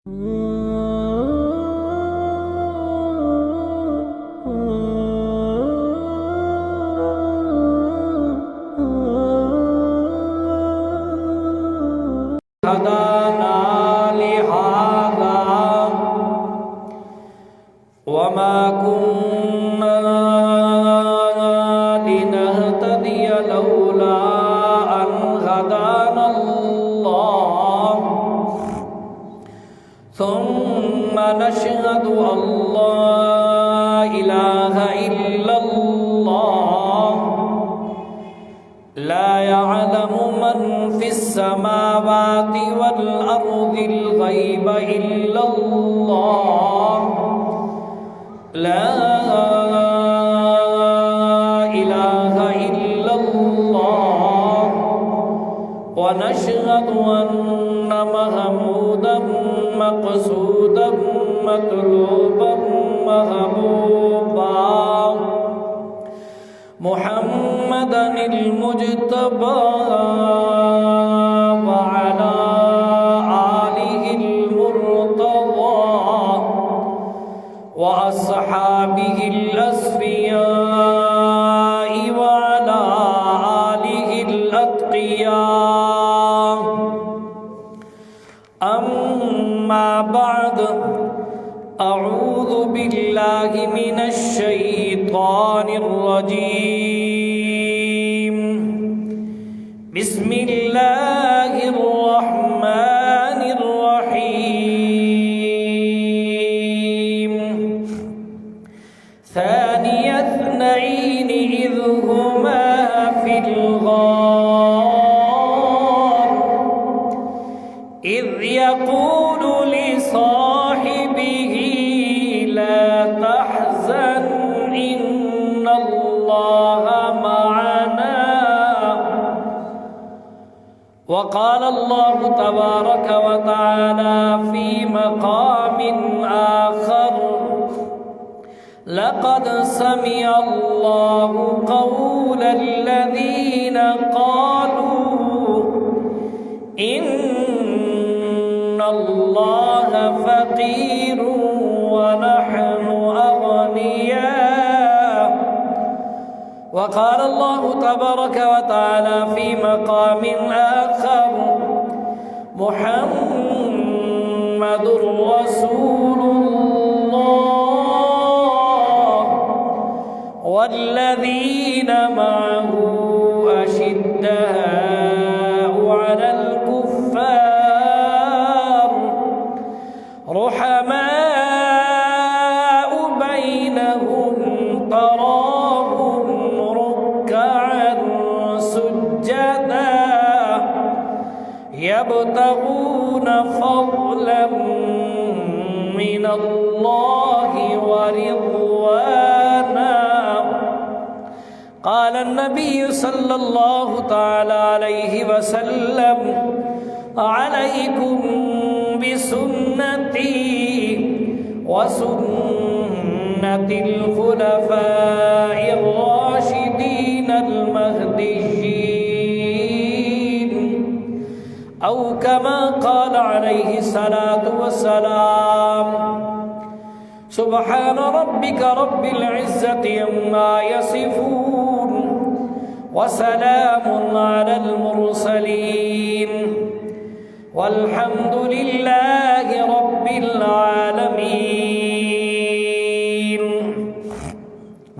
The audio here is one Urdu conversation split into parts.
هدانا لهذا وما كنا لنهتدي لولا أن هدانا الله ثم نشهد أن لا إله إلا الله لا يعلم من في السماوات والأرض الغيب إلا الله لا إله إلا الله ونشهد أن محمودا مقصودا مطلوبا محبوبا محمدا المجتبى وعلى آله المرتضى وأصحابه الأصفياء وعلى آله الأتقياء أما بعد أعوذ بالله من الشيطان الرجيم بسم الله الرحمن الرحيم ثاني اثنين إذ هما في الغار إذ يقول لصاحبه لا تحزن إن الله معنا وقال الله تبارك وتعالى في مقام آخر لقد سمع الله قول الذين قالوا إن الله فقير ونحن أغنياء وقال الله تبارك وتعالى في مقام آخر محمد رسول الله والذين معه أشداء على الكفار رحماء بينهم تراهم ركعا سجدا يبتغون فضلا من الله ورضوانا قال النبي صلى الله تعالى عليه وسلم عليكم بسنتي وسنة الخلفاء الراشدين المهديين أو كما قال عليه الصلاة والسلام سبحان ربك رب العزة عما يصفون وسلام على المرسلين والحمد لله رب العالمين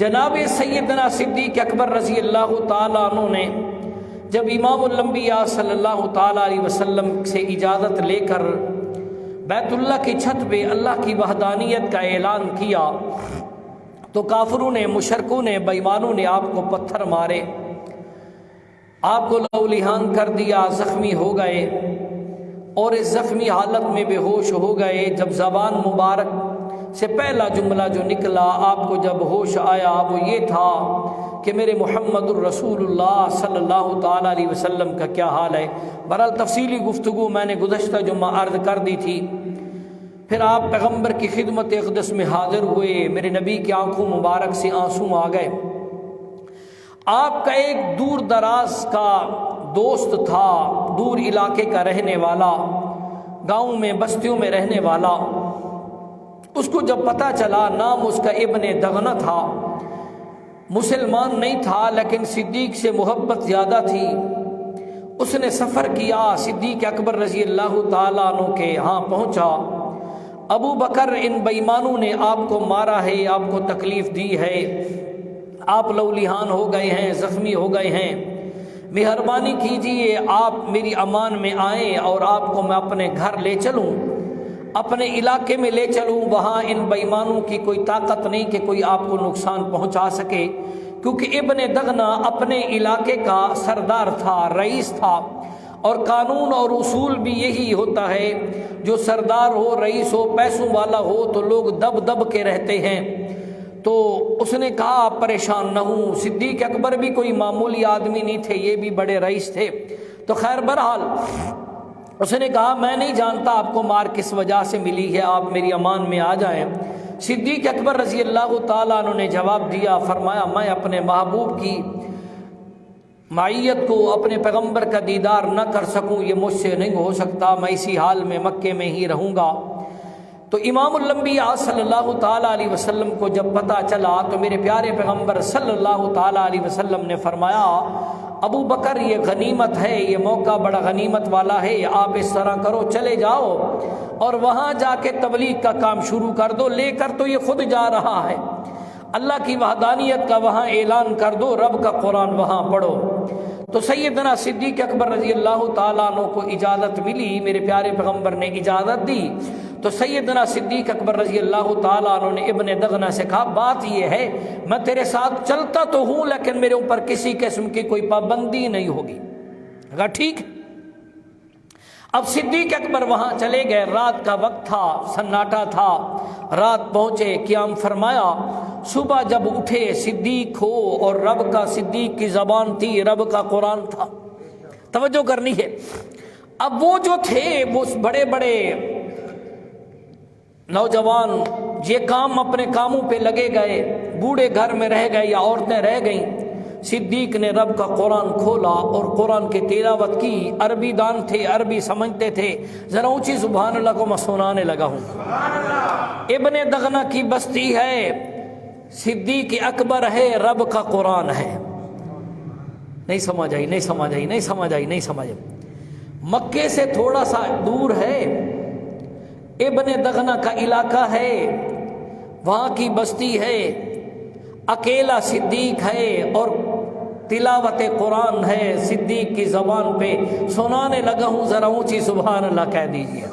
جناب سیدنا صدیق اکبر رضی اللہ تعالیٰ عنہ نے جب امام الانبیاء صلی اللہ تعالیٰ علیہ وسلم سے اجازت لے کر بیت اللہ کی چھت پہ اللہ کی وحدانیت کا اعلان کیا تو کافروں نے، مشرکوں نے، بے ایمانوں نے آپ کو پتھر مارے، آپ کو لہولہان کر دیا، زخمی ہو گئے اور اس زخمی حالت میں بے ہوش ہو گئے۔ جب زبان مبارک سے پہلا جملہ جو نکلا آپ کو جب ہوش آیا وہ یہ تھا کہ میرے محمد الرسول اللہ صلی اللہ تعالیٰ علیہ وسلم کا کیا حال ہے۔ بہرحال تفصیلی گفتگو میں نے گزشتہ جمعہ عرض کر دی تھی۔ پھر آپ پیغمبر کی خدمت اقدس میں حاضر ہوئے، میرے نبی کی آنکھوں مبارک سے آنسو آ گئے۔ آپ کا ایک دور دراز کا دوست تھا، دور علاقے کا رہنے والا، گاؤں میں بستیوں میں رہنے والا، اس کو جب پتہ چلا، نام اس کا ابن دغنہ تھا، مسلمان نہیں تھا لیکن صدیق سے محبت زیادہ تھی، اس نے سفر کیا، صدیق اکبر رضی اللہ تعالیٰ عنہ کے ہاں پہنچا۔ ابو بکر ان بے ایمانوں نے آپ کو مارا ہے، آپ کو تکلیف دی ہے، آپ لہولہان ہو گئے ہیں، زخمی ہو گئے ہیں، مہربانی کیجئے آپ میری امان میں آئیں اور آپ کو میں اپنے گھر لے چلوں، اپنے علاقے میں لے چلوں، وہاں ان بے ایمانوں کی کوئی طاقت نہیں کہ کوئی آپ کو نقصان پہنچا سکے، کیونکہ ابن دغنہ اپنے علاقے کا سردار تھا، رئیس تھا، اور قانون اور اصول بھی یہی ہوتا ہے، جو سردار ہو، رئیس ہو، پیسوں والا ہو تو لوگ دب دب کے رہتے ہیں۔ تو اس نے کہا آپ پریشان نہ ہوں، صدیق اکبر بھی کوئی معمولی آدمی نہیں تھے، یہ بھی بڑے رئیس تھے۔ تو خیر بہرحال اس نے کہا میں نہیں جانتا آپ کو مار کس وجہ سے ملی ہے، آپ میری امان میں آ جائیں۔ صدیق اکبر رضی اللہ تعالیٰ عنہ نے جواب دیا، فرمایا میں اپنے محبوب کی معیت کو، اپنے پیغمبر کا دیدار نہ کر سکوں یہ مجھ سے نہیں ہو سکتا، میں اسی حال میں مکے میں ہی رہوں گا۔ تو امام الانبیاء صلی اللہ تعالیٰ علیہ وسلم کو جب پتہ چلا تو میرے پیارے پیغمبر صلی اللہ تعالیٰ علیہ وسلم نے فرمایا ابو بکر یہ غنیمت ہے، یہ موقع بڑا غنیمت والا ہے، آپ اس طرح کرو چلے جاؤ اور وہاں جا کے تبلیغ کا کام شروع کر دو، لے کر تو یہ خود جا رہا ہے، اللہ کی وحدانیت کا وہاں اعلان کر دو، رب کا قرآن وہاں پڑھو۔ تو سیدنا صدیق اکبر رضی اللہ تعالیٰ عنہ کو اجازت ملی، میرے پیارے پیغمبر نے اجازت دی تو سیدنا صدیق اکبر رضی اللہ تعالیٰ عنہ نے ابن دغنہ سے کہا بات یہ ہے میں تیرے ساتھ چلتا تو ہوں لیکن میرے اوپر کسی قسم کی کوئی پابندی نہیں ہوگی۔ کہا ٹھیک۔ اب صدیق اکبر وہاں چلے گئے، رات کا وقت تھا، سناٹا تھا، رات پہنچے، قیام فرمایا، صبح جب اٹھے صدیق ہو اور رب کا، صدیق کی زبان تھی، رب کا قرآن تھا، توجہ کرنی ہے۔ اب وہ جو تھے وہ بڑے بڑے نوجوان یہ کام اپنے کاموں پہ لگے گئے، بوڑھے گھر میں رہ گئے یا عورتیں رہ گئیں، صدیق نے رب کا قرآن کھولا اور قرآن کی تلاوت کی، عربی دان تھے، عربی سمجھتے تھے، ذرا اونچی سبحان اللہ کو میں سنانے لگا ہوں۔ ابن دغنہ کی بستی ہے، صدیق اکبر ہے، رب کا قرآن ہے۔ نہیں سمجھ آئی، نہیں سمجھ آئی، نہیں سمجھ آئی، نہیں سمجھ آئی۔ مکے سے تھوڑا سا دور ہے، ابن دغنہ کا علاقہ ہے، وہاں کی بستی ہے، اکیلا صدیق ہے اور تلاوت قرآن ہے، صدیق کی زبان پہ سنانے لگا ہوں، ذرا اونچی سبحان اللہ کہہ دیجیے۔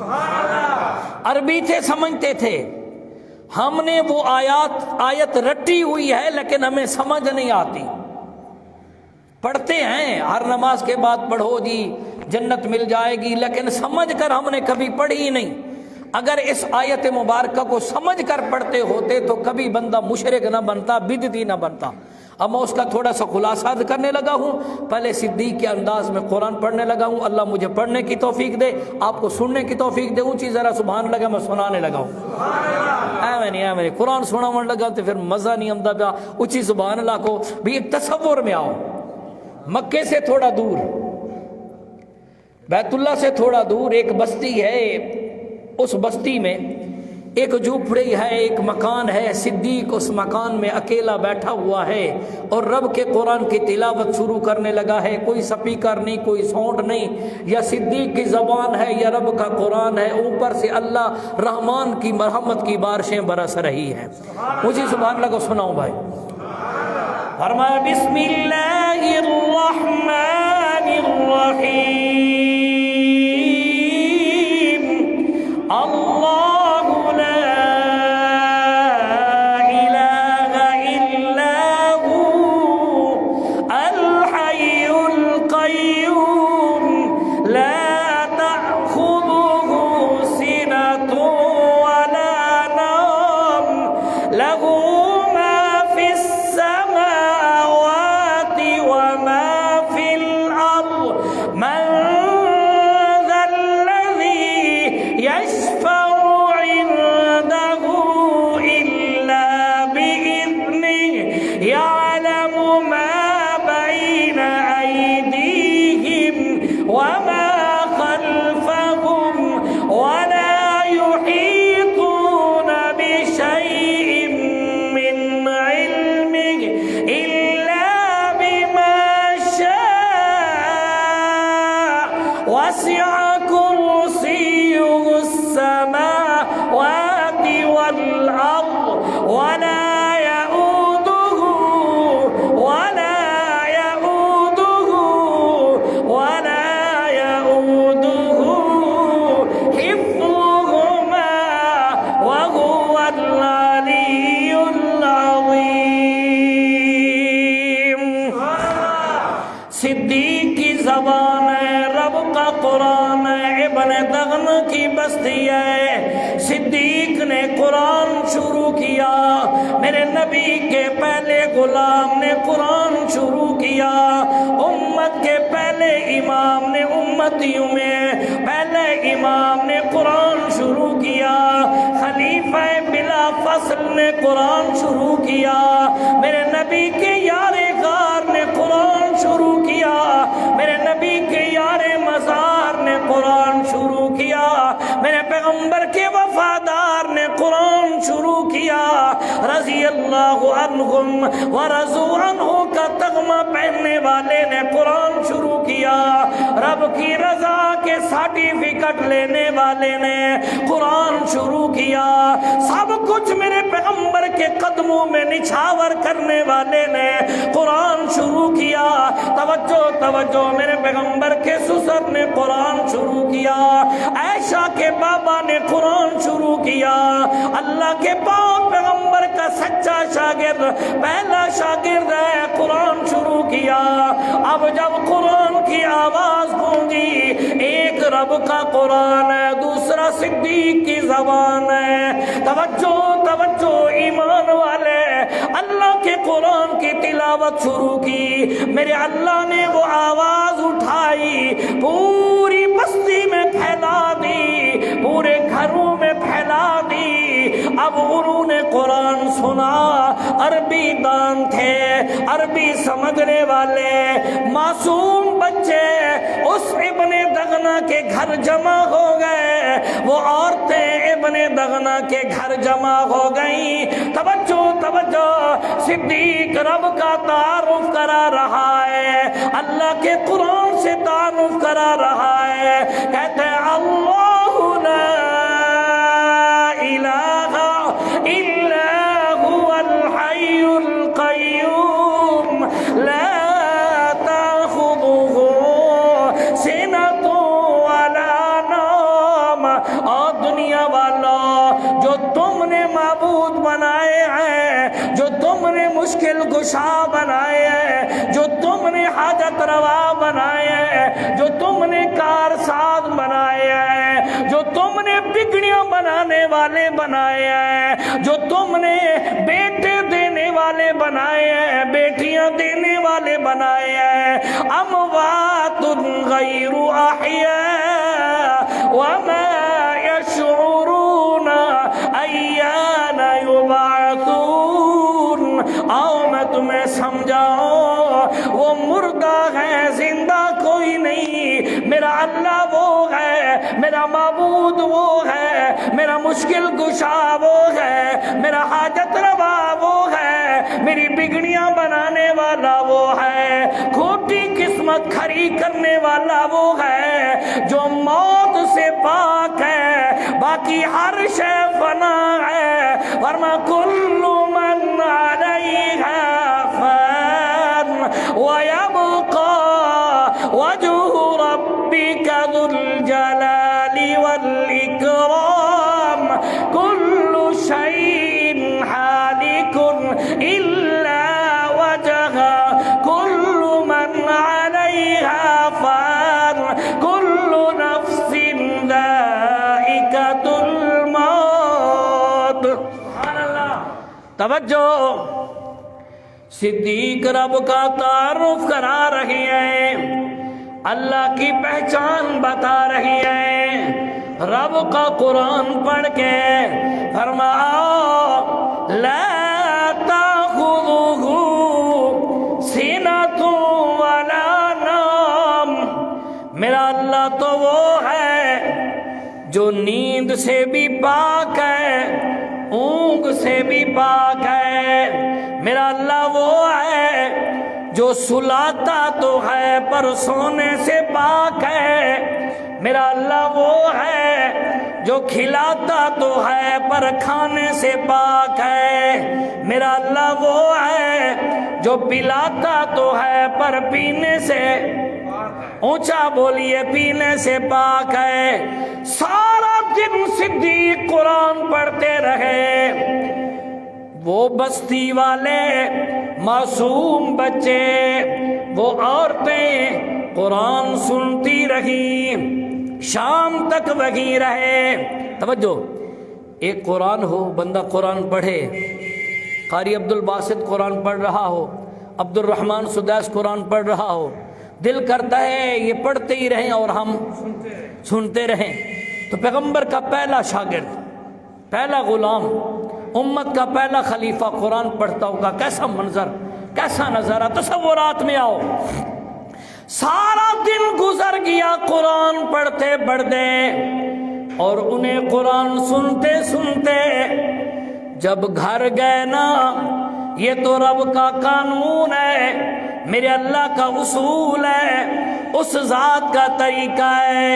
عربی تھے، سمجھتے تھے، ہم نے وہ آیت رٹی ہوئی ہے لیکن ہمیں سمجھ نہیں آتی، پڑھتے ہیں ہر نماز کے بعد پڑھو جی جنت مل جائے گی، لیکن سمجھ کر ہم نے کبھی پڑھی ہی نہیں۔ اگر اس آیت مبارکہ کو سمجھ کر پڑھتے ہوتے تو کبھی بندہ مشرک نہ بنتا، بدعتی نہ بنتا۔ اب میں اس کا تھوڑا سا خلاصہ کرنے لگا ہوں، پہلے صدیق کے انداز میں قرآن پڑھنے لگا ہوں، اللہ مجھے پڑھنے کی توفیق دے، آپ کو سننے کی توفیق دے، اونچی ذرا سبحان لگا میں سنانے لگا ہوں۔ میں نہیں قرآن سنانے لگا تو پھر مزہ نہیں آمدا پیا، اونچی سبحان اللہ کو بھی ایک تصور میں آؤ۔ مکے سے تھوڑا دور، بیت اللہ سے تھوڑا دور ایک بستی ہے، اس بستی میں ایک جھوپڑی ہے، ایک مکان ہے، صدیق اس مکان میں اکیلا بیٹھا ہوا ہے اور رب کے قرآن کی تلاوت شروع کرنے لگا ہے، کوئی سپیکر نہیں، کوئی ساؤنڈ نہیں، یا صدیق کی زبان ہے یا رب کا قرآن ہے، اوپر سے اللہ رحمان کی مرحمت کی بارشیں برس رہی ہیں۔ مجھے سبحان اللہ کو سناؤں بھائی۔ فرمایا بسم اللہ الرحمن الرحیم اللہ لا الہ الا ہو الحی القیوم لا تأخذه سنة ولا نوم له ما في السماوات وما في الأرض من ذا الذي يشفع عنده إلا بإذنه يعلم ما بين أيديهم وما خلفهم ولا يحيطون بشيء من علمه إلا بما شاء وسع كرسيه السماوات والأرض ولا يؤوده حفظهما وهو العلي العظيم. صدیق کی زبان ہے، رب کا قرآن ہے، ابن دغن کی بستی ہے. صدیق نے قرآن شروع کیا، میرے نبی کے پہلے غلام نے قرآن شروع کیا، امت کے پہلے امام نے امتیوں میں پہلے امام نے قرآن شروع کیا، خلیفہ بلا فصل نے قرآن شروع کیا، میرے نبی کے یار غار نے قرآن شروع کیا، میرے نبی کے یار مزار نے قرآن شروع کیا، میرے پیغمبر کے وفادار نے قرآن شروع کیا، رضی اللہ عنہم ورضوا عنہ کا تغمہ پہننے والے نے قرآن شروع کیا، رب کی رضا کے سرٹیفکیٹ لینے والے نے قرآن شروع کیا، سب کچھ میرے پیغمبر کے قدموں میں نچھاور کرنے والے نے قرآن شروع کیا. توجہ توجہ، میرے پیغمبر کے سسر نے قرآن شروع کیا، عائشہ کے بابا نے قرآن شروع کیا، اللہ کے پاک پیغمبر کا سچا شاگرد پہلا شاگرد ہے قرآن شروع کیا. اب جب قرآن کی آواز گونجی، ایک رب کا قرآن ہے، دوسرا صدیق کی زبان ہے. توجہ توجہ ایمان والے، اللہ کے قرآن کی تلاوت شروع کی، میرے اللہ نے وہ آواز اٹھائی، پوری بستی میں پھیلا دی، پورے گھروں میں پھیلا دی. اب انہوں نے قرآن سنا، عربی دان تھے، عربی سمجھنے والے معصوم بچے اس ابن دغنا کے گھر جمع ہو گئے، وہ عورتیں ابن دغنا کے گھر جمع ہو گئیں. توجہ توجہ، صدیق رب کا تعارف کرا رہا ہے، اللہ کے قرآن سے تعارف کرا رہا ہے، کہتے ہیں اللہ لا الہ الا هو الحی القیوم لا تأخذه سنة ولا نوم. اور دنیا والا، جو تم نے معبود بنائے ہیں، جو تم نے مشکل کشا بنائے ہیں، جو تم نے حاجت روا بنائے ہیں، جو تم نے کارساز بنائے ہیں، جو تم نے بگڑیاں بنانے والے بنائے ہیں، جو تم نے بیٹے دینے والے بنائے ہیں، بیٹیاں دینے والے بنائے ہیں، اموات غیر احیاء وما یشعرون ایان یبعثون. آؤ میں تمہیں سمجھاؤں، وہ مردہ ہے، زندہ کوئی نہیں. میرا اللہ وہ ہے، میرا معبود وہ ہے، میرا مشکل کشا وہ ہے، میرا حاجت روا وہ ہے، میری بگڑیاں بنانے والا وہ ہے، کھوٹی قسمت کھری کرنے والا وہ ہے، جو موت سے پاک ہے، باقی ہر شے فنا ہے. ورنہ کل من علیہا فان وجه ربك ذو الجلال والإكرام كل شيء هالك إلا وجهه كل من عليها فان كل نفس ذائقة الموت. سبحان اللہ. توجہ، صدیق رب کا تعارف کرا رہی ہیں، اللہ کی پہچان بتا رہی ہیں. رب کا قرآن پڑھ کے فرمایا لا تأخذه سنة ولا نوم. میرا اللہ تو وہ ہے جو نیند سے بھی پاک ہے، اونگ سے بھی پاک ہے. میرا اللہ وہ ہے جو سلاتا تو ہے پر سونے سے پاک ہے. میرا اللہ وہ ہے جو کھلاتا تو ہے پر کھانے سے پاک ہے. میرا اللہ وہ ہے جو پلاتا تو ہے پر پینے سے، اونچا بولیے، پینے سے پاک ہے. سارا دن صدیق قرآن پڑھتے رہے. وہ بستی والے معصوم بچے، وہ عورتیں قرآن سنتی رہی، شام تک وہیں رہے. توجہ، ایک قرآن ہو، بندہ قرآن پڑھے، قاری عبد الباسط قرآن پڑھ رہا ہو، عبد الرحمن سدیس قرآن پڑھ رہا ہو، دل کرتا ہے یہ پڑھتے ہی رہیں اور ہم سنتے رہیں. تو پیغمبر کا پہلا شاگرد، پہلا غلام، امت کا پہلا خلیفہ قرآن پڑھتا ہوگا. کیسا منظر، کیسا نظارہ، تصورات میں آؤ. سارا دن گزر گیا قرآن پڑھتے پڑھتے اور انہیں قرآن سنتے سنتے جب گھر گئے نا، یہ تو رب کا قانون ہے، میرے اللہ کا اصول ہے، اس ذات کا طریقہ ہے.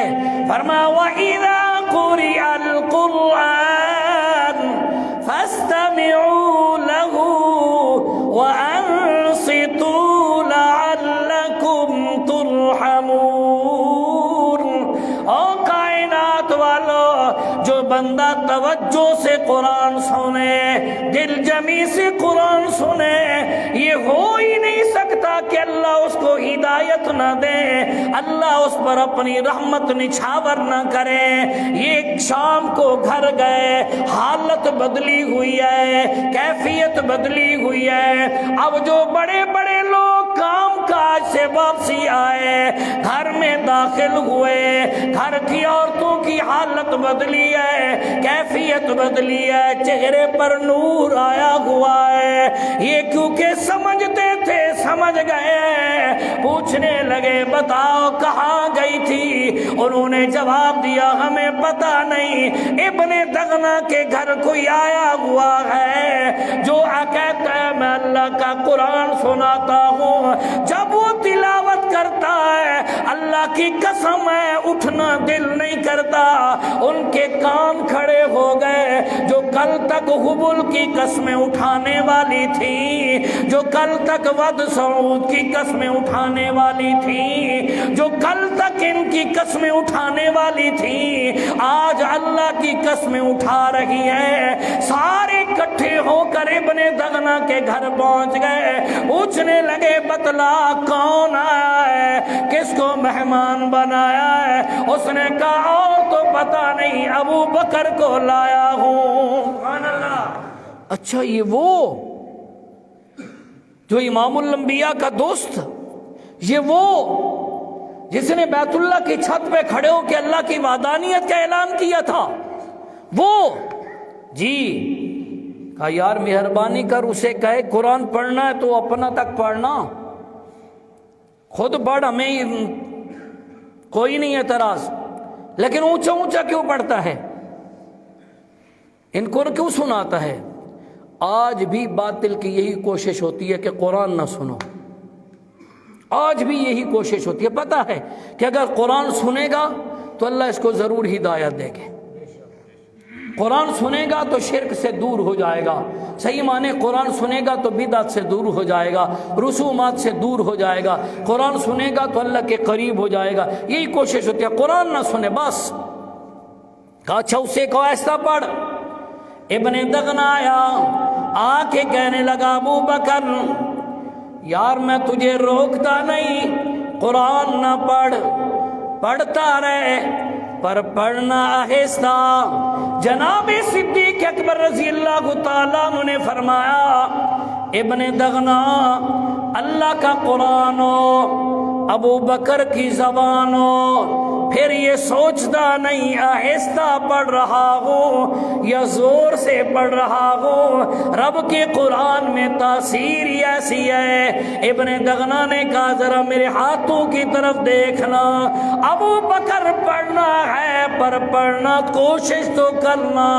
فرمایا وَإِذَا قُرِئَ الْقُرْآنُ فَاسْتَمِعُوا لَهُ وَأَنصِتُوا لَعَلَّكُمْ تُرْحَمُونَ. او کائنات والو، جو بندہ توجہ سے قرآن سنے، دل جمی سے قرآن سنے، یہ ہو ہی نہیں سکتا کہ اللہ اس کو ہدایت نہ دے، اللہ اس پر اپنی رحمت نچھاور نہ کرے. یہ شام کو گھر گئے، حالت بدلی ہوئی ہے، کیفیت بدلی ہوئی ہے. اب جو بڑے بڑے لوگ کام کاج سے واپسی آئے، گھر میں داخل ہوئے، گھر کی عورتوں کی حالت بدلی ہے، کیفیت بدلی ہے، چہرے پر نور آیا ہوا ہے. یہ کیونکہ سمجھتے تھے، سمجھ گئے. پوچھنے لگے بتاؤ کہاں گئی تھی؟ انہوں نے جواب دیا ہمیں پتہ نہیں، ابن دغنا کے گھر کوئی آیا ہوا ہے جو کہتا ہے میں اللہ کا قرآن سناتا ہوں. جب وہ تلاوت کرتا ہے اللہ کی قسم ہے اٹھنا دل نہیں کرتا. ان کے کان کھڑے ہو گئے. جو کل تک حبل کی قسمیں اٹھانے والی تھی، جو کل تک ود سعود کی قسمیں اٹھانے والی تھی، جو کل تک ان کی قسمیں اٹھانے والی تھی، آج اللہ کی قسمیں اٹھا رہی ہے. سارے اکٹھے ہو کر ابن دغنا کے گھر پہنچ گئے. پوچھنے لگے بتلا کون آیا ہے، کس کو مہمان بنایا ہے؟ اس نے کہا اور تو پتہ نہیں، ابو بکر کو لایا ہوں. سبحان اللہ. اچھا یہ وہ جو امام الانبیاء کا دوست، یہ وہ جس نے بیت اللہ کی چھت پہ کھڑے ہو کے اللہ کی وحدانیت کا اعلان کیا تھا، وہ جی. کہا یار مہربانی کر اسے کہے قرآن پڑھنا ہے تو اپنا تک پڑھنا، خود پڑھ، ہمیں کوئی نہیں اعتراض، لیکن اونچا اونچا کیوں پڑھتا ہے؟ ان کو کیوں سناتا ہے؟ آج بھی باطل کی یہی کوشش ہوتی ہے کہ قرآن نہ سنو. آج بھی یہی کوشش ہوتی ہے. پتہ ہے کہ اگر قرآن سنے گا تو اللہ اس کو ضرور ہدایت دے گے. قرآن سنے گا تو شرک سے دور ہو جائے گا، صحیح معنی قرآن سنے گا تو بدعت سے دور ہو جائے گا، رسومات سے دور ہو جائے گا، قرآن سنے گا تو اللہ کے قریب ہو جائے گا۔ یہی کوشش ہوتی ہے، قرآن نہ سنے بس کہا اچھا اسے کہو ایسا پڑھ۔ ابن دغنا آیا، آ کے کہنے لگا ابو بکر یار میں تجھے روکتا نہیں، قرآن نہ پڑھ، پڑھتا رہے پر پڑھنا آہستہ۔ جناب صدیق اکبر رضی اللہ تعالیٰ عنہ نے فرمایا ابن دغنا اللہ کا قرآن ہو، ابو بکر کی زبان ہو، پھر یہ سوچتا نہیں آہستہ پڑھ رہا ہوں یا زور سے پڑھ رہا ہوں، رب کے قرآن میں تاثیر ایسی ہے۔ ابن دغنا نے کہا ذرا میرے ہاتھوں کی طرف دیکھنا، ابو بکر پڑھنا ہے پر پڑھنا کوشش تو کرنا۔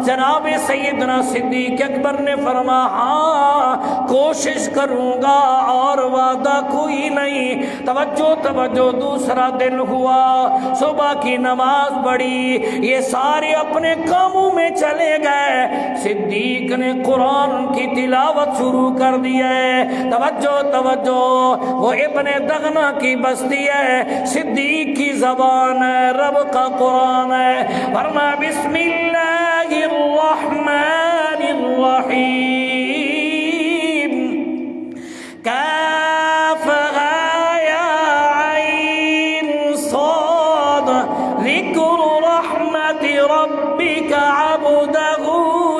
جناب سیدنا صدیق اکبر نے فرمایا ہاں کوشش کروں گا اور وعدہ کوئی نہیں۔ توجہ توجہ، دوسرا دن ہوا، صبح کی نماز پڑھی، یہ سارے اپنے کاموں میں چلے گئے، صدیق نے قرآن کی تلاوت شروع کر دی ہے۔ توجہ توجہ، وہ ابن دغنا کی بستی ہے، صدیق کی زبان ہے، رب کا قرآن ہے۔ فرمایا بسم اللہ الرحمن الرحیم، ربك عبده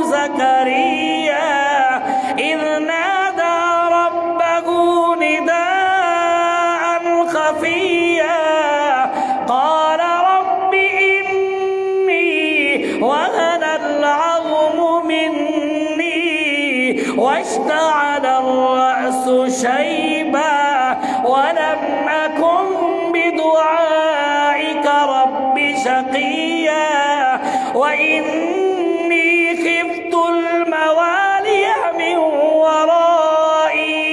زكريا إذ نادى ربه نداء خفيا قال رب إني وهن العظم مني واشتعل الرأس شيبا ولم أكن بدعائك رب شقيا وإني خفت الموالي من ورائي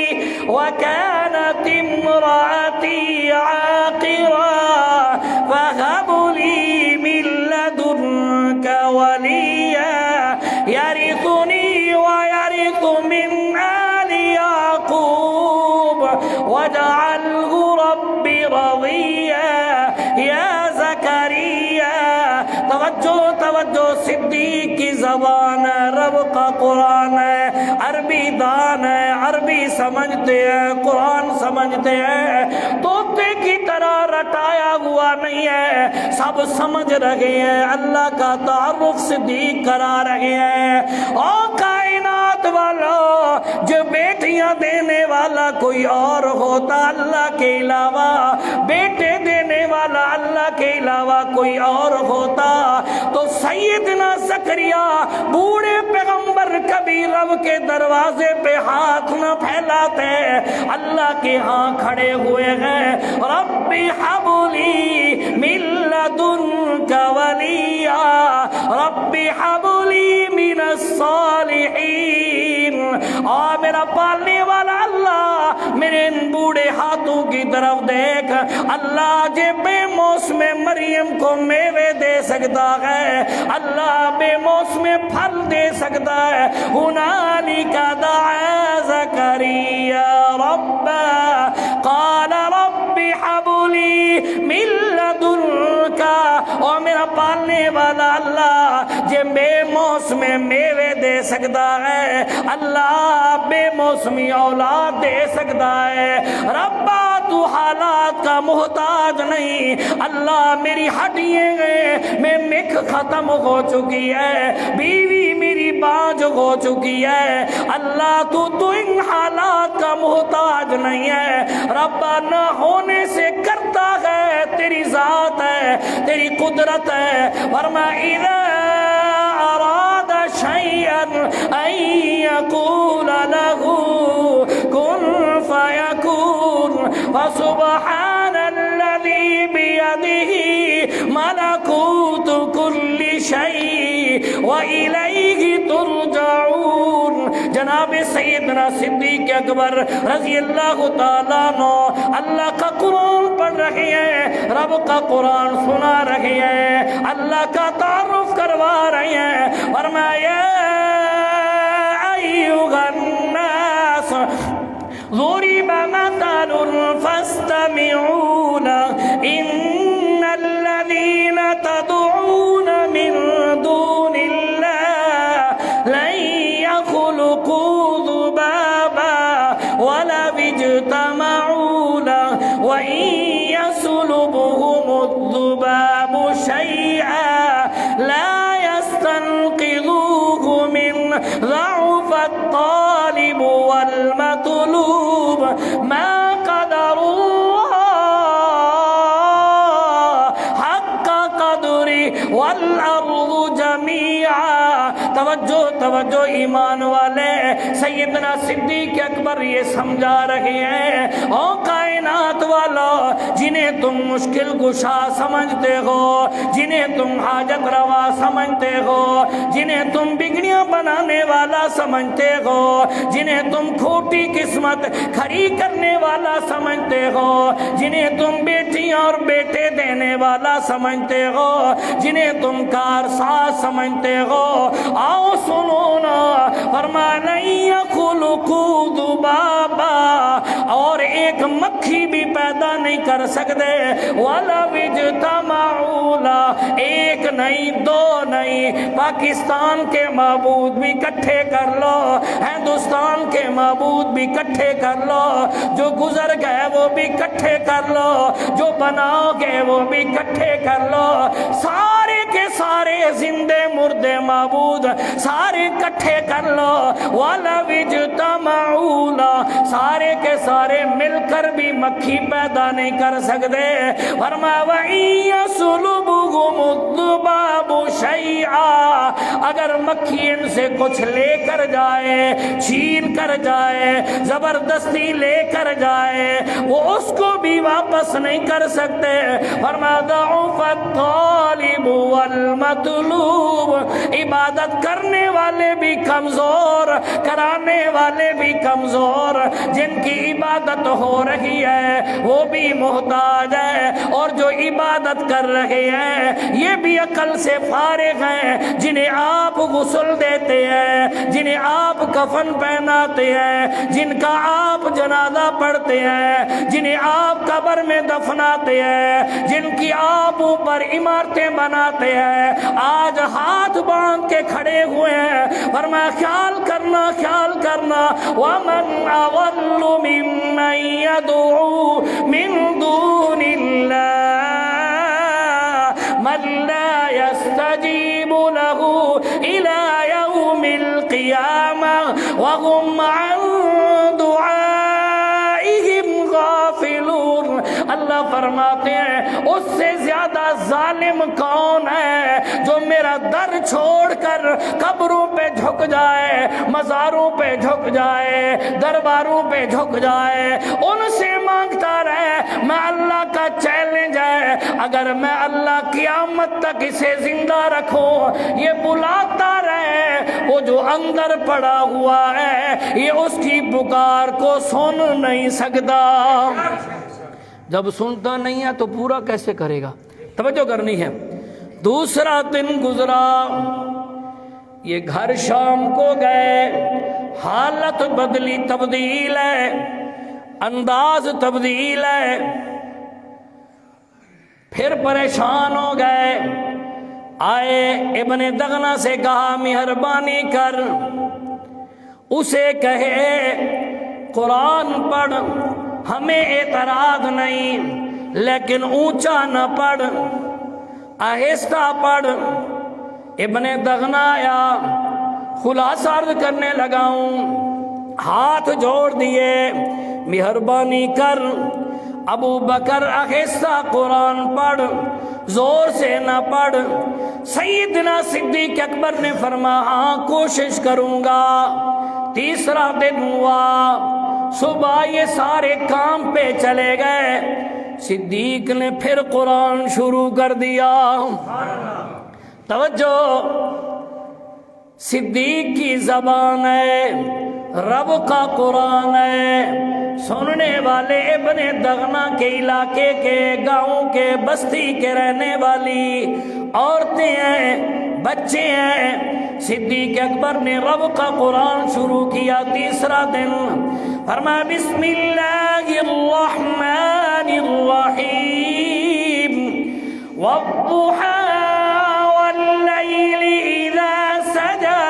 وكانت امرأتي عاقرا فهب لي من لدنك وليا يرثني ويرث من آل يعقوب واجعله رب رضيا يا زكريا۔ توجہ توجہ، صدیق کی زبان ہے، رب کا قرآن ہے، عربی دان ہے، عربی سمجھتے ہیں، قرآن سمجھتے ہیں، طوطے کی طرح رٹایا ہوا نہیں ہے، سب سمجھ رہے ہیں، اللہ کا تعارف صدیق کرا رہے ہیں۔ اور کائنات والا جو بیٹیاں دینے والا کوئی اور ہوتا اللہ کے علاوہ، بیٹے دینے والا اللہ کے علاوہ کوئی اور ہوتا تو سیدنا زکریا بوڑھے پیغمبر کبھی رب کے دروازے پہ ہاتھ نہ پھیلاتے، اللہ کے ہاں کھڑے ہوئے ہیں، ربی حب لی من لدنک ولیا، ربی حب لی من الصالحین۔ اور میرا پالنے والا اللہ میرے ان بوڑھے ہاتھوں کی طرف دیکھ، اللہ جے بے موسم مریم کو میوے دے سکتا ہے، اللہ بے موسم پھل دے سکتا ہے۔ ہنالک دعا زکریا ربا قال رب حب لی من لدنک، اور میرا پالنے والا اللہ جے بے موسم میوے دے سکتا ہے، اللہ بے موسمی اولاد دے سکتا ہے۔ ربا تو حالات کا محتاج نہیں، اللہ میری ہڈیاں میں مکھ ختم ہو چکی ہے، بیوی میری بانجھ ہو چکی ہے، اللہ تو ان حالات کا محتاج نہیں ہے، ربا نہ ہونے سے کرتا ہے، تیری ذات ہے، تیری قدرت ہے۔ فرمایا اذا اراد شيئا ان يقول له كن فيكون فسبحان الذي بيده ملكوت كل شيء وإليه ترجعون۔ جناب سیدنا صدیق اکبر رضی اللہ تعالیٰ عنہ اللہ کا قرآن پڑھ رہے ہیں، رب کا قرآن سنا رہے ہیں، اللہ کا تعارف کروا رہے ہیں، فرمایا ایھا الناس ضرب مثل فاستمعوا له ان الذين تدعون من دون الله لن يخلقوا ذبابا ولو اجتمعوا له وإن يسلبهم الذباب شيئا لا يستنقذوه منه ضعف الطالب والمطلوب ما قدر الله حق قدره والأرض جميعا۔ توجہ توجہ ایمان والے، سیدنا صدیق اکبر یہ سمجھا رہے ہیں، او کائنات والا جنہیں تم مشکل کشا سمجھتے ہو، جنہیں تم حاجت روا سمجھتے ہو، جنہیں تم بگڑیاں بنانے والا سمجھتے ہو، جنہیں تم کھوٹی قسمت کھڑی کرنے والا سمجھتے ہو، جنہیں تم بیٹیاں اور بیٹے دینے والا سمجھتے ہو، جنہیں تم کار ساز سمجھتے ہو، آؤ سنو نا، فرمایا لن یخلقوا ذبابا، اور ایک مکھی بھی پیدا نہیں کر سکتے، وَلَوِ اجْتَمَعُوا لَهُ، ایک نہیں دو نہیں، پاکستان کے معبود بھی اکٹھے کر لو، ہندوستان کے معبود بھی اکٹھے کر لو، جو گزر گئے وہ بھی اکٹھے کر لو، جو بناؤ گے وہ بھی اکٹھے کر لو، سارے کے سارے زندے مردے معبود سارے اکٹھے کر لو، وَلَوِ اجْتَمَعُوا لَهُ، سارے کے سارے مل کر بھی مکھی پیدا نہیں کر سکتے، فرمایا وَإِن يَسْلُبْهُمُ الذُّبَابُ شَيْئًا، اگر مکھی ان سے کچھ لے کر جائے، چھین کر جائے، زبردستی لے کر جائے، وہ اس کو بھی واپس نہیں کر سکتے، فرمایا ضعف الطالب والمطلوب، عبادت کرنے والے بھی کمزور، کرانے والے بھی کمزور، جن کی عبادت ہو رہی ہے وہ بھی محتاج ہے، اور جو عبادت کر رہے ہیں یہ بھی عقل سے فارغ ہیں، جنہیں آپ غسل دیتے ہیں، جنہیں آپ کفن پہناتے ہیں، جن کا آپ جنازہ پڑھتے ہیں، جنہیں آپ قبر میں دفناتے ہیں، جن کی آپ اوپر عمارتیں بناتے ہیں، آج ہاتھ باندھ کے کھڑے ہوئے ہیں، فرمایا خیال کرنا خیال کرنا، وَمَنْ أَضَلُّ مِمَّنْ يَدْعُو مِن دُونِ اللَّهِ مَن لَا يَسْتَجِيبُ لَهُ إِلَى يَوْمِ الْقِيَامَةِ وَهُمْ عَنْ دُعَائِهِمْ غَافِلُونَ۔ اللہ فرماتے ہیں اس سے زیادہ ظالم کون ہے جو میرا در چھوڑ کر قبروں پہ جھک جائے، مزاروں پہ جھک جائے، درباروں پہ جھک جائے، ان سے مانگتا رہے۔ میں اللہ کا چیلنج ہے، اگر میں اللہ قیامت تک اسے زندہ رکھوں، یہ بلاتا رہے، وہ جو اندر پڑا ہوا ہے یہ اس کی پکار کو سن نہیں سکتا۔ جب سنتا نہیں ہے تو پورا کیسے کرے گا؟ توجہ کرنی ہے۔ دوسرا دن گزرا، یہ گھر شام کو گئے، حالت بدلی، تبدیل ہے، انداز تبدیل ہے، پھر پریشان ہو گئے، آئے ابن دغنہ سے کہا مہربانی کر، اسے کہے قرآن پڑھ، ہمیں اعتراض نہیں، لیکن اونچا نہ پڑھ، آہستہ پڑھ۔ ابن دغنہ آیا، خلاصہ عرض کرنے لگا ہوں، ہاتھ جوڑ دیے، مہربانی کر ابو بکر آہستہ قرآن پڑھ، زور سے نہ پڑھ۔ سیدنا صدیق اکبر نے فرمایا ہاں کوشش کروں گا۔ تیسرا دن ہوا، صبح یہ سارے کام پہ چلے گئے، صدیق نے پھر قرآن شروع کر دیا۔ توجہ، صدیق کی زبان ہے، رب کا قرآن ہے۔ سننے والے ابن دغنا کے علاقے کے، گاؤں کے، بستی کے رہنے والی عورتیں ہیں، بچے ہیں۔ صدیق اکبر نے رب کا قرآن شروع کیا تیسرا دن، فرمایا بسم اللہ الرحمن الرحیم والضحى والليل إذا سجى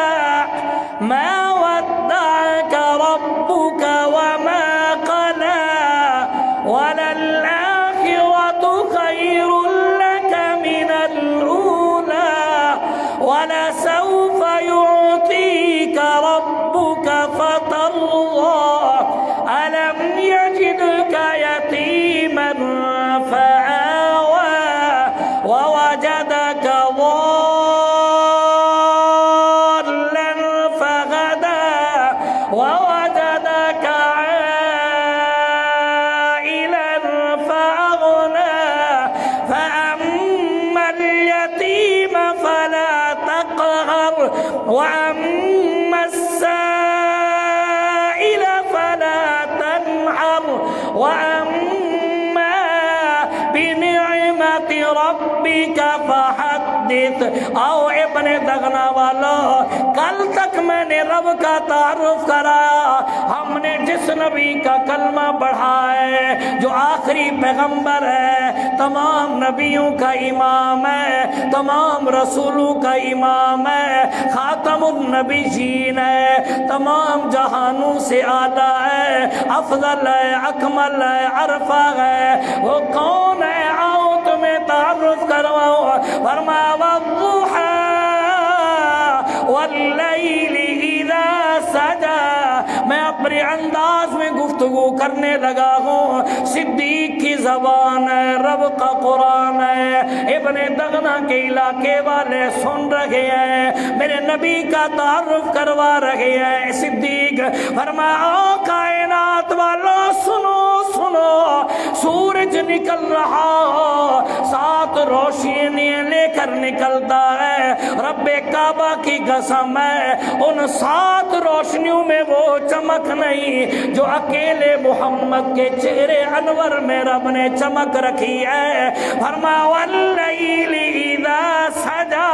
ما ودعك ربك وما قلى وللآخرة خير لك من الأولى ولسوف يعطيك ربك فترضى ألم يجدك يتيما فآوى ووجدك ضالا فهدى ووجدك عائلا فأغنى فأما اليتيم فلا تقهر وأما السائل فلا تنحر وأما بنعمة ربك فحدث۔ آؤ ابن دغنا والو، کل تک میں نے رب کا تعارف کرایا، ہم نے جس نبی کا کلمہ پڑھا ہے، جو آخری پیغمبر ہے، تمام نبیوں کا امام ہے، تمام رسولوں کا امام ہے، خاتم النبیین ہے، تمام جہانوں سے اعلیٰ ہے، افضل ہے، اکمل ہے، عرفہ ہے، وہ کون ہے؟ آؤ تمہیں تعارف کرواؤ۔ فرمایا والضحى واللیل اذا سجى۔ میں اپنے انداز میں گفتگو کرنے لگا ہوں، صدیق کی زبان ہے، رب کا قرآن ہے، ابن دغنا کے علاقے والے سن رہے ہیں، میرے نبی کا تعارف کروا رہے ہیں۔ صدیق فرمایا کائنات والوں سنو سنو، سورج نکل رہا ہو، 7 روشنیاں لے کر نکلتا ہے، رب کعبہ کی قسم ہے ان 7 روشنیوں میں وہ چمک نہیں جو اکیلے محمد کے چہرے انور میں رب نے چمک رکھی ہے۔ فرمایا واللیل اذا سجا،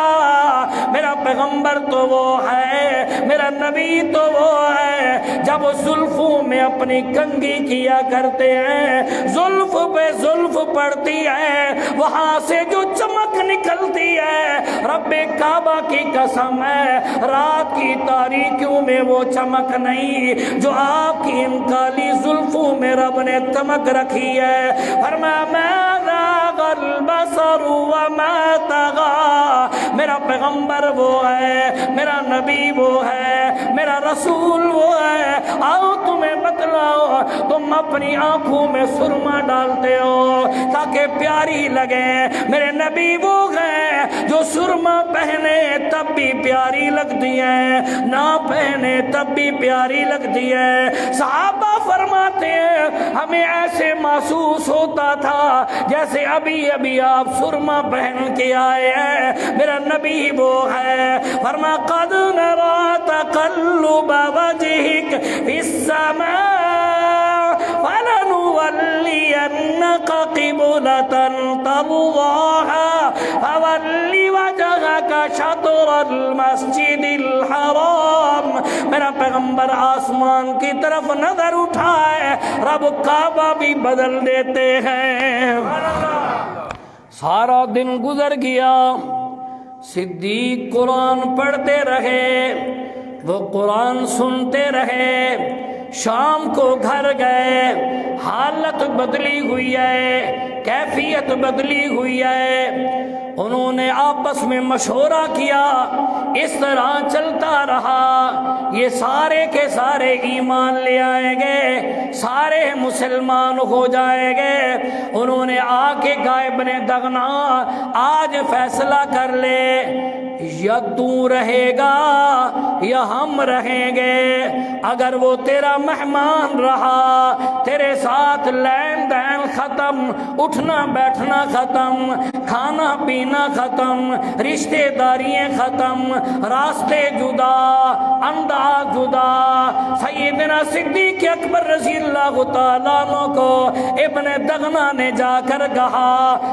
میرا پیغمبر تو وہ ہے، میرا نبی تو وہ ہے جب زلفوں میں اپنی کنگھی کیا کرتے ہیں، زلف پہ زلف پڑتی ہے، وہاں سے جو چمک نکلتی ہے، رب کعبہ کی قسم ہے رات کی تاریکیوں میں وہ چمک نہیں جو آپ کی ان کالی زلفوں میں رب نے چمک رکھی ہے۔ فرمایا ما ذاق البصر وما طغى، میرا پیغمبر وہ ہے، میرا نبی وہ ہے، میرا رسول وہ ہے۔ آؤ تمہیں بتلاؤ، تم اپنی آنکھوں میں سرما ڈالتے ہو تاکہ پیاری لگے، میرے نبی وہ ہیں جو سرما پہنے تب بھی پیاری لگتی ہے، نہ پہنے تب بھی پیاری لگتی ہے۔ صحابہ فرماتے ہیں ہمیں ایسے محسوس ہوتا تھا جیسے ابھی ابھی آپ سرما پہن کے آئے ہیں، میرا نبی وہ ہے۔ فرمایا قد نرى تقلب وجهك في السماء فلنولينك قبلة ترضاها فول وجهك شطر المسجد الحرام۔ میرا پیغمبر آسمان کی طرف نظر اٹھائے، رب کعبہ بھی بدل دیتے ہیں۔ سارا دن گزر گیا، صدیق قرآن پڑھتے رہے، وہ قرآن سنتے رہے، شام کو گھر گئے، حالت بدلی ہوئی ہے، کیفیت بدلی ہوئی ہے۔ انہوں نے آپس میں مشورہ کیا، اس طرح چلتا رہا یہ سارے کے سارے ایمان لے آئیں گے، سارے مسلمان ہو جائیں گے۔ انہوں نے آ کے کہا ابن دغنا آج فیصلہ کر لے، یا تو رہے گا یا ہم رہیں گے۔ اگر وہ تیرا مہمان رہا، تیرے ساتھ لین دین ختم، اٹھنا بیٹھنا ختم، کھانا پینا ختم، رشتہ داریاں ختم، راستے جدا، انداز جدا۔ سیدنا صدیق اکبر رضی اللہ تعالیٰ عنہ کو ابن دغنہ نے جا کر کہا،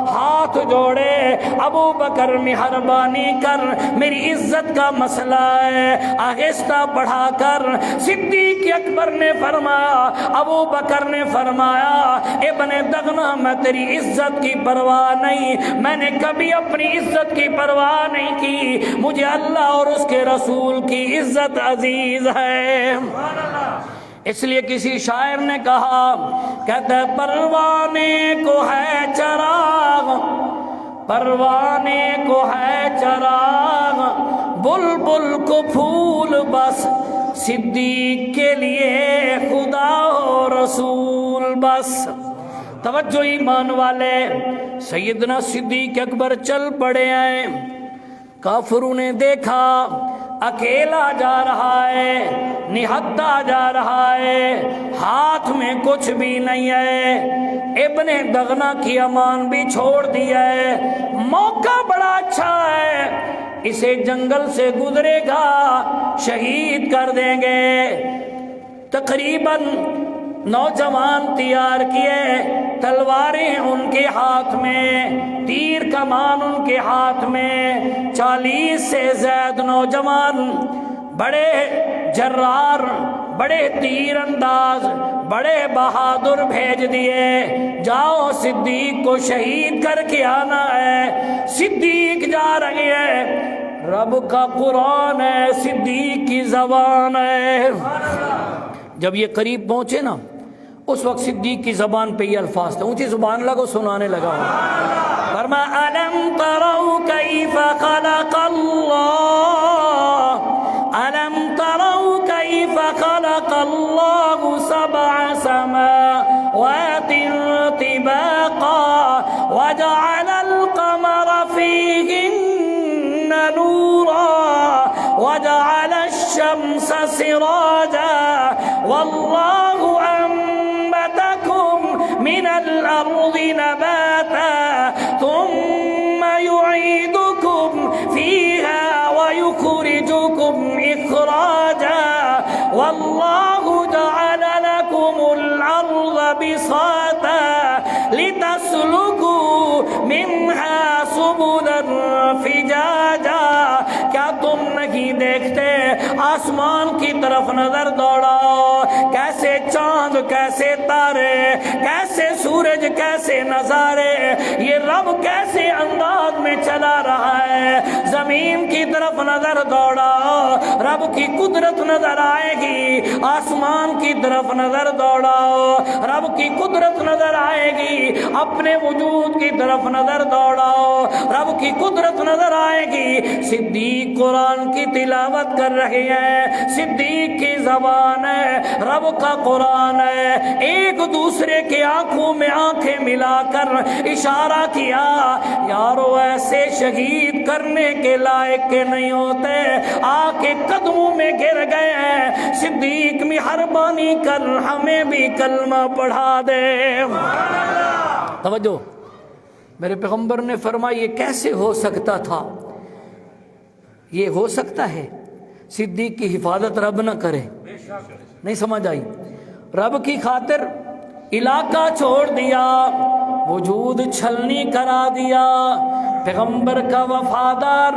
ہاتھ جوڑے، ابو بکر مہربانی کر، میری عزت کا مسئلہ ہے، آہستہ پڑھا کر۔ صدیق اکبر نے فرمایا، ابو بکر نے فرمایا، ابن دغنہ میں تیری عزت کی پرواہ نہیں، میں نے کبھی اپنی عزت کی پرواہ نہیں کی، مجھے اللہ اور اس کے رسول کی عزت عزیز ہے۔ اس لیے کسی شاعر نے کہا، کہتا ہے پروانے کو ہے چراغ، پروانے کو ہے چراغ، بلبل کو پھول بس، صدیق کے لیے خدا و رسول بس۔ توجہ ایمان والے، سیدنا صدیق اکبر چل پڑے ہیں، کافروں نے دیکھا اکیلا جا رہا ہے، نہتا جا رہا ہے، ہاتھ میں کچھ بھی نہیں ہے، ابن دغنہ کی امان بھی چھوڑ دیا ہے، موقع بڑا اچھا ہے، اسے جنگل سے گزرے گا شہید کر دیں گے۔ تقریباً نوجوان تیار کیے، تلواریں ان کے ہاتھ میں، تیر کمان ان کے ہاتھ میں، 40 سے زائد نوجوان، بڑے جرار، بڑے تیر انداز، بڑے بہادر بھیج دیے، جاؤ صدیق کو شہید کر کے آنا ہے۔ صدیق جا رہے ہیں، رب کا قرآن ہے، صدیق کی زبان ہے۔ جب یہ قریب پہنچے نا، اس وقت صدیق کی زبان پہ یہ الفاظ تھے، اونچی زبان لگو سنانے لگا ہوں۔ فرمایا أَلَمْ تَرَوْا كَيْفَ خَلَقَ اللَّهُ أَلَمْ تَرَوْا كَيْفَ خَلَقَ اللَّهُ سَبْعَ سَمَاوَاتٍ طِبَاقًا وَجَعَلَ الْقَمَرَ فِيهِنَّ نُورًا وَجَعَلَ الشَّمْسَ سِرَاجًا وَاللَّهُ أَنبَتَكُم مِّنَ الْأَرْضِ نَبَاتًا ثُمَّ يُعِيدُكُمْ فِيهَا وَيُخْرِجُكُمْ إِخْرَاجًا وَاللَّهُ جَعَلَ لَكُمُ الْأَرْضَ بِسَاطًا لِتَسْلُكُوا مِنْهَا سُبُلًا فِجَاجًا۔ کیا تم نہیں دیکھتے؟ آسمان کی طرف نظر دوڑاؤ، کیسے چاند، کیسے تارے، کیسے سورج، کیسے نظارے، یہ رب کیسے انداز میں چلا رہا ہے۔ زمین کی طرف نظر دوڑاؤ، رب کی قدرت نظر آئے گی۔ آسمان کی طرف نظر دوڑاؤ، رب کی قدرت نظر آئے گی۔ اپنے وجود کی طرف نظر دوڑاؤ، رب کی قدرت نظر آئے گی۔ صدیق قرآن کی تلاوت کر رہے ہیں، صدیق کی زبان ہے، رب کا قرآن ہے۔ ایک دوسرے کے آنکھوں میں آنکھیں ملا کر اشارہ کیا، یارو ایسے شہید کرنے کے لائق کے نہیں ہوتے، آ کے قدموں میں گر گئے ہیں۔ صدیق مہربانی کر ہمیں بھی کلمہ پڑھا دے۔ توجہ، میرے پیغمبر نے فرمایا یہ کیسے ہو سکتا تھا؟ یہ ہو سکتا ہے صدیق کی حفاظت رب نہ کرے؟ نہیں سمجھ آئی؟ رب کی خاطر علاقہ چھوڑ دیا، وجود چھلنی کرا دیا، پیغمبر کا وفادار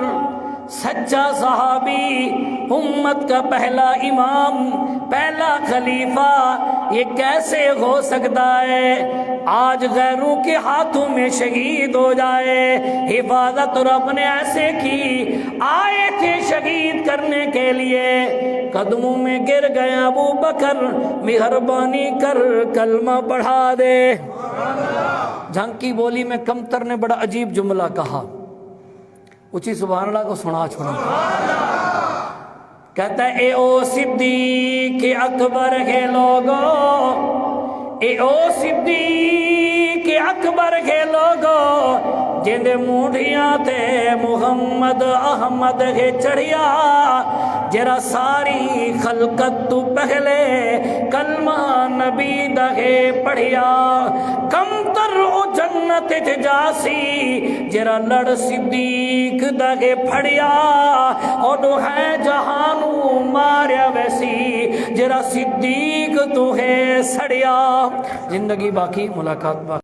سچا صحابی، امت کا پہلا امام، پہلا خلیفہ، یہ کیسے ہو سکتا ہے آج غیروں کے ہاتھوں میں شہید ہو جائے؟ حفاظت رب نے ایسے کی، آئے تھے شہید کرنے کے لیے، قدموں میں گر گئے، ابو بکر مہربانی کر کلمہ پڑھا دے۔ جھنکی بولی میں کمتر نے بڑا عجیب جملہ کہا، اچھی سبحان اللہ کو سنا چھوڑا، کہتا ہے اے او صدیق اکبر کے لوگو، اے او صدیق اکبر کے لوگو جن مونڈیاں تے محمد احمد کے چڑھیا جرا ساری خلقت تو پہلے کلمہ نبی دہے پڑھیا کم تر او جنت جاسی جرا لڑ صدیق دہے پھڑیا اوڈو ہے جہانو ماریا ویسی جرا صدیق تو ہے سڑیا. زندگی باقی، ملاقات باقی.